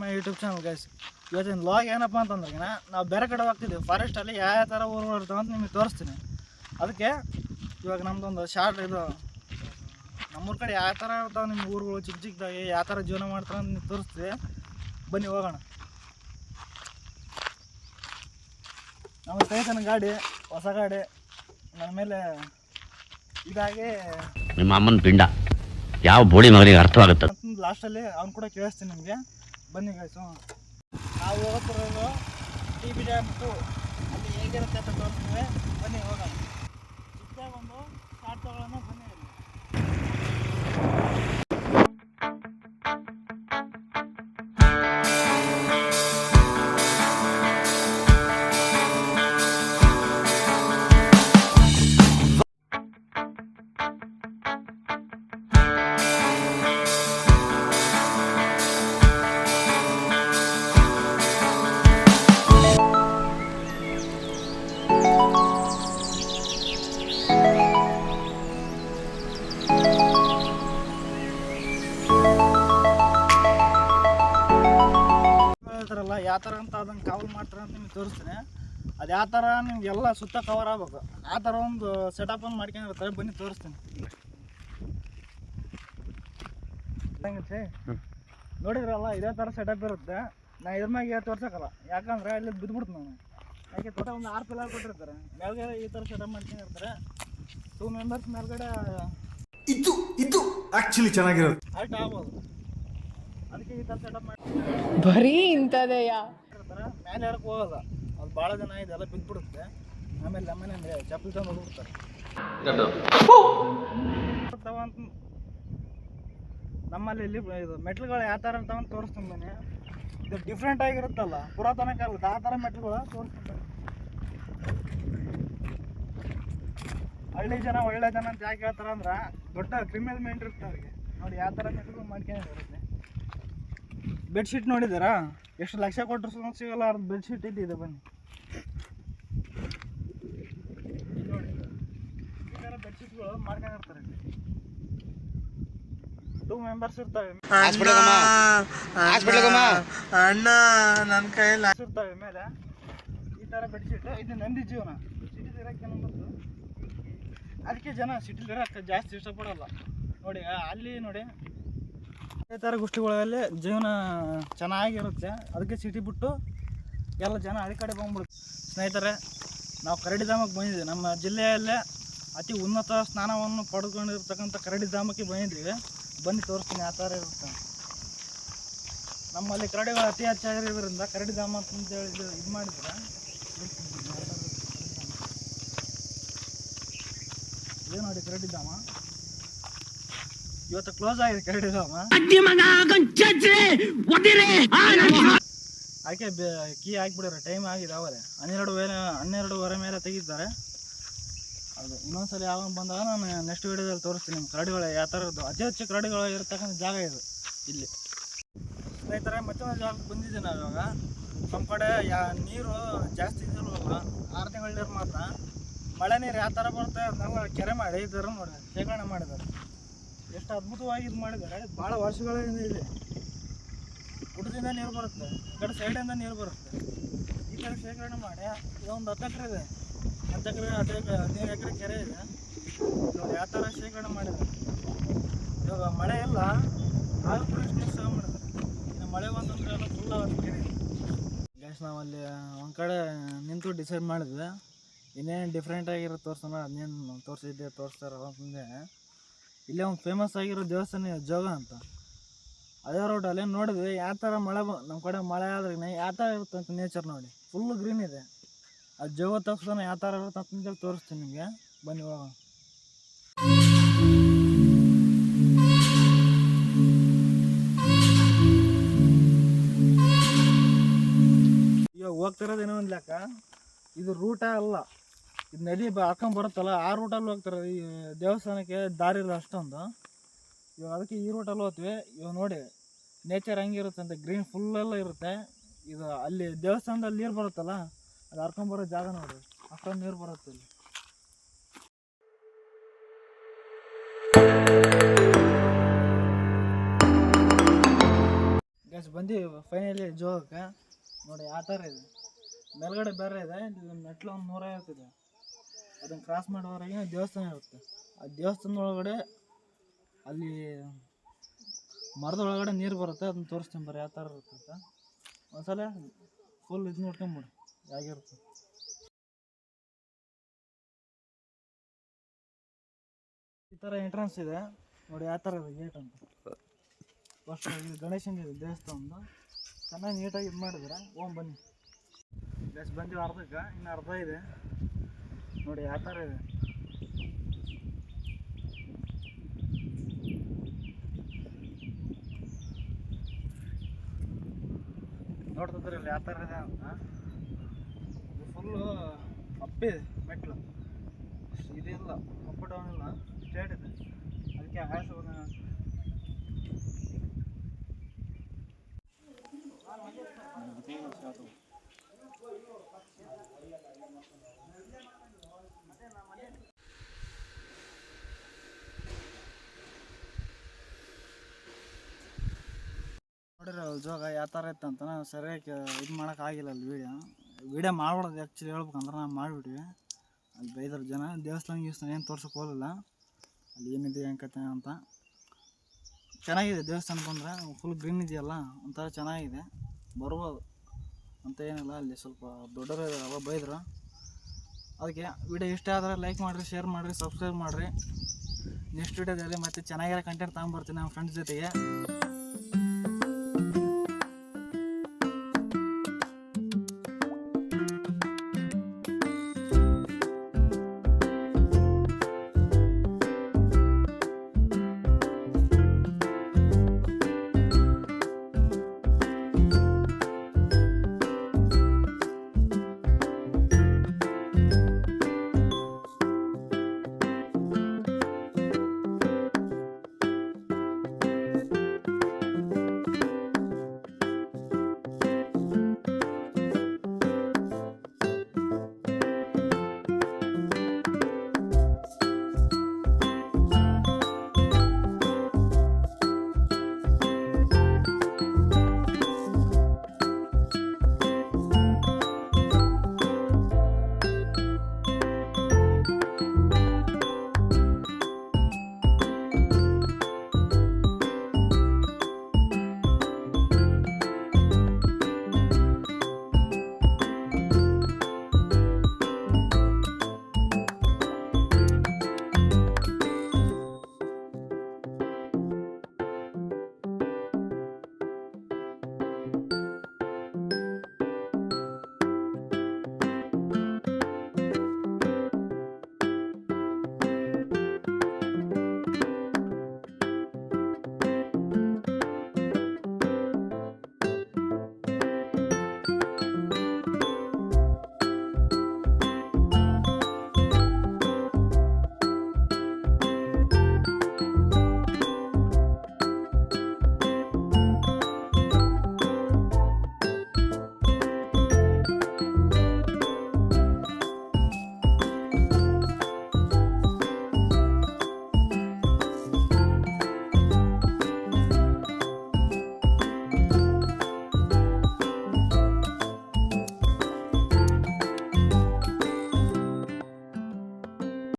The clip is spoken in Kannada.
My YouTube channel guys. ಇವತ್ತಿನ ಲಾಗ್ ಏನಪ್ಪ ಅಂತಂದ್ರೆ ನಾವು ಬೇರೆ ಕಡೆ ಹೋಗ್ತಿದ್ದೀವಿ. ಫಾರೆಸ್ಟಲ್ಲಿ ಯಾವ ಥರ ಊರುಗಳು ಇರ್ತಾವೆ ಅಂತ ನಿಮಗೆ ತೋರಿಸ್ತೀನಿ. ಅದಕ್ಕೆ ಇವಾಗ ನಮ್ಮದೊಂದು ಶಾರ್ಟ್ ಇದು ನಮ್ಮೂರ ಕಡೆ ಯಾವ ಥರ ಇರ್ತಾವೆ ನಿಮ್ಮ ಊರುಗಳು ಚಿಕ್ಕ ಚಿಕ್ಕದಾಗಿ ಯಾವ ಥರ ಜೀವನ ಮಾಡ್ತಾರೆ ಅಂತ ನೀವು ತೋರಿಸ್ತೀವಿ. ಬನ್ನಿ ಹೋಗೋಣ. ನಮ್ಮ ಸ್ನೇಹಿತನ ಗಾಡಿ, ಹೊಸ ಗಾಡಿ ನನ್ನ ಮೇಲೆ ಇದಾಗಿ ನಿಮ್ಮ ಅಮ್ಮನ ಪಿಂಡ ಯಾವ ಬೋಳಿ ಮಗನಿಗೆ ಅರ್ಥವಾಗುತ್ತೆ. ಲಾಸ್ಟಲ್ಲಿ ಅವ್ನು ಕೂಡ ಕೇಳಿಸ್ತೀನಿ ನಿಮಗೆ. ಬನ್ನಿ ಗಾಯ್ಸು, ನಾವು ಹೋಗ್ತಿರೋದು TB ಡ್ಯಾಮ್ 2 ಅಲ್ಲಿ ಹೇಗಿರುತ್ತೆ ಅಂತ ತೋರಿಸ್ತೀವಿ. ಬನ್ನಿ ಹೋಗೋಣ. ಚಿಕ್ಕದಾಗಿ ಒಂದು ಶಾರ್ಟ್ ತಗೊಳ್ಳೋಣ. ಬನ್ನಿ. ಹೇಳ್ತಾರಲ್ಲ ಯಾವ ಥರ ಅಂತ ಅದನ್ನು ಕವರ್ ಮಾಡ್ತಾರೆ ಅಂತ ನಿಮ್ಗೆ ತೋರಿಸ್ತೀನಿ. ಅದು ಯಾವ ಥರ ನಿಮಗೆಲ್ಲ ಸುತ್ತ ಕವರ್ ಆಗ್ಬೇಕು ಆ ಥರ ಒಂದು ಸೆಟಪನ್ನು ಮಾಡ್ಕೊಂಡಿರ್ತಾರೆ. ಬನ್ನಿ ತೋರಿಸ್ತೀನಿ. ಹೆಂಗೈತಿ ನೋಡಿದ್ರಲ್ಲ, ಇದೇ ಥರ ಸೆಟಪ್ ಇರುತ್ತೆ. ನಾನು ಇದ್ರ ಮ್ಯಾಗೆ ತೋರ್ಸೋಕ್ಕಲ್ಲ, ಯಾಕಂದ್ರೆ ಅಲ್ಲಿ ಬಿದ್ದುಬಿಡ್ತು ನಾನು. ಯಾಕೆ ತೋಟ ಒಂದು 6 ಪಿಲ್ಲರ್ ಕೊಟ್ಟಿರ್ತಾರೆ. ಮೇಲ್ಗಡೆ ಈ ಥರ ಸೆಟಪ್ ಮಾಡ್ಕೊಂಡಿರ್ತಾರೆ. 2 ಮೆಂಬರ್ಸ್ ಮೇಲ್ಗಡೆ ಇದು ಆಕ್ಚುಲಿ ಚೆನ್ನಾಗಿರುತ್ತೆ. ಹೈಟ್ ಆಗ್ಬೋದು. ಅದಕ್ಕೆ ಈ ಥರ ಸೆಟಪ್ ಮಾಡಿ ಬರೀ ಇಂಥದೆಯಾ ಮೇಲೆ ಹೇಳಕ್ಕೆ ಹೋಗಲ್ಲ. ಅದು ಭಾಳ ಜನ ಇದೆಲ್ಲ ಬಿದ್ದುಬಿಡುತ್ತೆ. ಆಮೇಲೆ ನಮ್ಮನೆ ಚಪ್ಪಲಿ ತಂದು ಹೋಗ್ಬಿಡ್ತಾರೆ. ನಮ್ಮಲ್ಲಿ ಇಲ್ಲಿ ಇದು ಮೆಟ್ಲುಗಳು ಯಾವ ಥರ ಇರ್ತಾವಂತ ತೋರಿಸ್ತೀನಿ ಬನ್ನಿ. ಇದು ಡಿಫ್ರೆಂಟ್ ಆಗಿರುತ್ತಲ್ಲ, ಪುರಾತನ ಕಾಲದ ಆ ಥರ ಮೆಟ್ಲುಗಳು ತೋರಿಸ್ತೀನಿ. ಹಳ್ಳಿ ಜನ ಒಳ್ಳೆ ಜನ ಅಂತ ಯಾಕೆ ಹೇಳ್ತಾರೆ ಅಂದ್ರೆ ದೊಡ್ಡ ಕ್ರಿಮಿನಲ್ ಮೈಂಡ್ ಇರುತ್ತೆ ಅವ್ರಿಗೆ. ನೋಡಿ ಯಾವ ಥರ ಮೆಟ್ಲುಗಳು ಮಾಡ್ಕೊಂಡಿರುತ್ತೆ. ಬೆಡ್ಶೀಟ್ ನೋಡಿದ್ದೀರಾ? ಎಷ್ಟು ಲಕ್ಷ ಕೊಟ್ಟರು ಸಿಗಲ್ಲ ಅವ್ರದ್ದು ಬೆಡ್ಶೀಟ್ ಇದ್ದಿದೆ. ಬನ್ನಿ ನೋಡಿ, ಈ ಥರ ಬೆಡ್ಶೀಟ್ಗಳು ಮಾಡ್ಕೊಂಡಿರ್ತಾರೆ. 2 ಮೆಂಬರ್ಸ್ ಇರ್ತವೆ. ಅಣ್ಣ ನನ್ನ ಕೈಯಲ್ಲಿ ಇರ್ತವೆ ಮೇಲೆ ಈ ಥರ ಬೆಡ್ಶೀಟ್. ಇದು ನಂದಿ ಜೀವನ. ಸಿಟಿಲಿರೋಕ್ಕೆ ನಂಬತ್ತು. ಅದಕ್ಕೆ ಜನ ಸಿಟಿಲಿರೋಕ್ಕೆ ಜಾಸ್ತಿ ಇಷ್ಟಪಡಲ್ಲ. ನೋಡಿ ಅಲ್ಲಿ ನೋಡಿ ಈ ಥರ ಗೋಷ್ಠಿಗಳಲ್ಲಿ ಜೀವನ ಚೆನ್ನಾಗಿರುತ್ತೆ. ಅದಕ್ಕೆ ಸಿಟಿ ಬಿಟ್ಟು ಎಲ್ಲ ಜನ ಹಳ್ಳಿ ಕಡೆ ಬಂದ್ಬಿಡುತ್ತೆ. ಸ್ನೇಹಿತರೆ, ನಾವು ಕರಡಿಧಾಮಕ್ಕೆ ಬಂದಿದ್ದೀವಿ. ನಮ್ಮ ಜಿಲ್ಲೆಯಲ್ಲೇ ಅತಿ ಉನ್ನತ ಸ್ನಾನವನ್ನು ಪಡೆದುಕೊಂಡಿರ್ತಕ್ಕಂಥ ಕರಡಿಧಾಮಕ್ಕೆ ಬಂದಿದ್ದೀವಿ. ಬನ್ನಿ ತೋರಿಸ್ತೀನಿ ಯಾವ ಥರ ಇರುತ್ತೆ. ನಮ್ಮಲ್ಲಿ ಕರಡಿಗಳು ಅತಿ ಹೆಚ್ಚಾಗಿರೋದ್ರಿಂದ ಕರಡಿಧಾಮ ಅಂತೇಳಿ ಇದು ಮಾಡಿದ್ರೆ ಇದು ನೋಡಿ ಕರಡಿಧಾಮ. ಇವತ್ತು ಕ್ಲೋಸ್ ಆಗಿದೆ ಕರಡಿಧಾಮ. ಆಕೆ ಕೀ ಹಾಕ್ಬಿಡ್ಯಾರ. ಟೈಮ್ ಆಗಿದೆ. ಅವರೇ 12:30 ಮೇಲೆ ತೆಗಿತಾರೆ. ಅದು ಇನ್ನೊಂದ್ಸಲ ಯಾವಾಗ ಬಂದಾಗ ನಾನು ನೆಕ್ಸ್ಟ್ ವೀಡಿಯೋದಲ್ಲಿ ತೋರಿಸ್ತೀನಿ. ನಿಮ್ಮ ಕರಡಿಗಳು ಯಾವ ಥರ ಇರ್ತವೆ. ಅತಿ ಹೆಚ್ಚು ಕರಡಿಗಳು ಇರ್ತಕ್ಕಂಥ ಜಾಗ ಇದು ಇಲ್ಲಿ. ಸ್ನೇಹಿತರೆ, ಮತ್ತೊಂದು ಜಾಗಕ್ಕೆ ಬಂದಿದ್ದೀವಿ ನಾವು ಇವಾಗ. ನಮ್ಮ ಕಡೆ ನೀರು ಜಾಸ್ತಿ ಇದಿಲ್ವಲ್ಲ, 6 ತಿಂಗಳ ನೀರು ಮಾತ್ರ. ಮಳೆ ನೀರು ಯಾವ ಥರ ಬರುತ್ತೆ ಅದನ್ನೆಲ್ಲ ಕೆರೆ ಮಾಡಿ ಈ ಥರ ನೋಡಿ ಶೇಖರಣೆ ಮಾಡಿದ್ದಾರೆ. ಎಷ್ಟು ಅದ್ಭುತವಾಗಿ ಇದು ಮಾಡಿದ್ದಾರೆ. ಭಾಳ ವರ್ಷಗಳಿಂದ ಇದೆ. ಗುಡ್ಡದಿಂದ ನೀರು ಬರುತ್ತೆ, ಈ ಕಡೆ ಸೈಡಿಂದ ನೀರು ಬರುತ್ತೆ. ಈ ಥರ ಶೇಖರಣೆ ಮಾಡಿ ಇದೊಂದು 10 ಎಕರೆ ಇದೆ. 10 ಎಕರೆ 15 ಎಕರೆ ಕೆರೆ ಇದೆ. ನೋಡಿ ಯಾವ ಥರ ಶೇಖರಣೆ ಮಾಡಿದ್ದಾರೆ. ಇವಾಗ ಮಳೆ ಇಲ್ಲ ಆದರೂ ಕೂಡ ಇಷ್ಟು ಸೇವ್ ಮಾಡಿದ್ದಾರೆ. ಇನ್ನು ಮಳೆ ಬಂತಂದ್ರೆ ಎಲ್ಲ ಫುಲ್ ಆಗುತ್ತೆ ಕೆರೆ. ಗ್ಯಾಸ್ ನಾವಲ್ಲಿ ಒಂದು ಕಡೆ ನಿಂತು ಡಿಸೈಡ್ ಮಾಡಿದ್ವಿ ಇನ್ನೇನು ಡಿಫ್ರೆಂಟಾಗಿರೋ ತೋರಿಸೋಣ. ಅದನ್ನೇನು ತೋರಿಸ್ತಾರಲ್ಲ ಅಂತಂದೆ. ಇಲ್ಲೇ ಒಂದು ಫೇಮಸ್ ಆಗಿರೋ ದೇವಸ್ಥಾನ ಜೋಗ ಅಂತ. ಅದೇ ರೋಡಲ್ಲಿ ನೋಡಿದ್ವಿ ಯಾವ ಥರ ಮಳೆ ನಮ್ಮ ಕಡೆ ಮಳೆ ಆದ್ರೆ ಯಾವ ಥರ ಇರುತ್ತೆ ಅಂತ ನೇಚರ್ ನೋಡಿ. ಫುಲ್ಲು ಗ್ರೀನ್ ಇದೆ. ಅದು ಜೋಗ ತೋರಿಸ್ತಾನೆ ಯಾವ ಥರ ಇರುತ್ತೆ ಅಂತಂದೇಳಿ ತೋರಿಸ್ತೀನಿ ನಿಮಗೆ. ಬನ್ನಿ ಹೋಗೋಣ. ಇವಾಗ ಹೋಗ್ತಿರೋದೇನೋ ಒಂದು ಲೆಕ್ಕ. ಇದು ರೂಟ ಅಲ್ಲ, ಇದು ನದಿ ಹಾಕೊಂಬರುತ್ತಲ್ಲ ಆ ರೂಟಲ್ಲಿ ಹೋಗ್ತಾರೆ. ಈ ದೇವಸ್ಥಾನಕ್ಕೆ ದಾರಿ ಇಲ್ಲ ಅಷ್ಟೊಂದು. ಇವಾಗ ಅದಕ್ಕೆ ಈ ರೂಟಲ್ಲಿ ಹೋಗ್ತೀವಿ. ಇವಾಗ ನೋಡಿ ನೇಚರ್ ಹೆಂಗಿರುತ್ತೆ ಅಂತ ಗ್ರೀನ್ ಫುಲ್ಲೆಲ್ಲ ಇರುತ್ತೆ. ಇದು ಅಲ್ಲಿ ದೇವಸ್ಥಾನದಲ್ಲಿ ನೀರು ಬರುತ್ತಲ್ಲ, ಅದು ಹರ್ಕೊಂಬರೋ ಜಾಗ ನೋಡಿ. ಅಷ್ಟೊಂದು ನೀರು ಬರುತ್ತೆ ಇಲ್ಲಿ. ನೆಕ್ಸ್ಟ್ ಬಂದು ಫೈನಲಿ ಜೋಗಕ್ಕೆ ನೋಡಿ ಯಾವ ಥರ ಇದೆ. ಮೇಲ್ಗಡೆ ಬೇರೆ ಇದೆ, ಇಲ್ಲಿ ಮೆಟ್ಲು ಒಂದು 150 ಇದೆ. ಅದನ್ನು ಕ್ರಾಸ್ ಮಾಡೋವರೆಗೆ ದೇವಸ್ಥಾನ ಇರುತ್ತೆ. ಆ ದೇವಸ್ಥಾನದ ಒಳಗಡೆ ಅಲ್ಲಿ ಮರದ ಒಳಗಡೆ ನೀರು ಬರುತ್ತೆ, ಅದನ್ನ ತೋರಿಸ್ತೀನಿ ಬರ್ರಿ ಯಾವ ಥರ ಇರುತ್ತೆ ಅಂತ. ಒಂದ್ಸಲ ಫುಲ್ ಇದು ನೋಡ್ಕೊಂಬಿಡಿ ಹೇಗಿರುತ್ತೆ. ಈ ಥರ ಎಂಟ್ರೆನ್ಸ್ ಇದೆ ನೋಡಿ ಯಾವ ಥರ ಇದೆ ಗೇಟ್ ಅಂತ. ಫಸ್ಟ್ ಇದು ಗಣೇಶನ ಇದೆ ದೇವಸ್ಥಾನದ, ಚೆನ್ನಾಗಿ ನೀಟಾಗಿ ಇದು ಮಾಡಿದ್ರೆ ಬನ್ನಿ. ಜಾಸ್ತಿ ಬಂದಿವಿ ಅರ್ಧಕ್ಕೆ, ಇನ್ನು ಅರ್ಧ ಇದೆ ನೋಡಿ ಯಾವ ಥರ ಇದೆ. ನೋಡ್ತಿದ್ರಲ್ಲ ಯಾವ ಥರ ಇದೆ ಅಂತ. ಇದು ಫುಲ್ಲು ಅಪ್ಪಿದೆ ಮೆಟ್ಲು, ಇದಿಲ್ಲ ಅಪ್ ಡೌನ್ ಇಲ್ಲ, ಸ್ಟ್ರೇಟ್ ಇದೆ. ಅದಕ್ಕೆ ಆಯಾಸ ನೋಡಿರಿ ಜೋಗ ಯಾವ ಥರ ಇತ್ತಂತ. ನಾವು ಸರಿಯಾಗಿ ಇದು ಮಾಡೋಕ್ಕಾಗಿಲ್ಲ ಅಲ್ಲಿ ವೀಡಿಯೋ ಮಾಡ್ಬಿಡೋದು ಆ್ಯಕ್ಚುಲಿ ಹೇಳ್ಬೇಕಂದ್ರೆ ನಾವು ಮಾಡಿಬಿಟ್ವಿ. ಅಲ್ಲಿ ಬೈದರು ಜನ. ದೇವಸ್ಥಾನ ಏನು ತೋರ್ಸೋಕೆ ಹೋಗಲಿಲ್ಲ, ಅಲ್ಲಿ ಏನಿದೆ ಹೆಂಗೆ ಕತೆ ಅಂತ. ಚೆನ್ನಾಗಿದೆ ದೇವಸ್ಥಾನ ಬಂದರೆ, ಫುಲ್ ಗ್ರೀನ್ ಇದೆಯಲ್ಲ ಒಂಥರ ಚೆನ್ನಾಗಿದೆ, ಬರ್ಬೋದು ಅಂತ ಏನಿಲ್ಲ. ಅಲ್ಲಿ ಸ್ವಲ್ಪ ದೊಡ್ಡವರು ಇದಾರಲ್ಲ ಬೈದರು. ಅದಕ್ಕೆ ವಿಡಿಯೋ ಇಷ್ಟ ಆದರೆ ಲೈಕ್ ಮಾಡಿರಿ, ಶೇರ್ ಮಾಡಿರಿ, ಸಬ್ಸ್ಕ್ರೈಬ್ ಮಾಡಿರಿ. ನೆಕ್ಸ್ಟ್ ವಿಡಿಯೋದಲ್ಲಿ ಮತ್ತೆ ಚೆನ್ನಾಗಿರೋ ಕಂಟೆಂಟ್ ತೊಗೊಂಬರ್ತೀನಿ ನಮ್ಮ ಫ್ರೆಂಡ್ಸ್ ಜೊತೆಗೆ.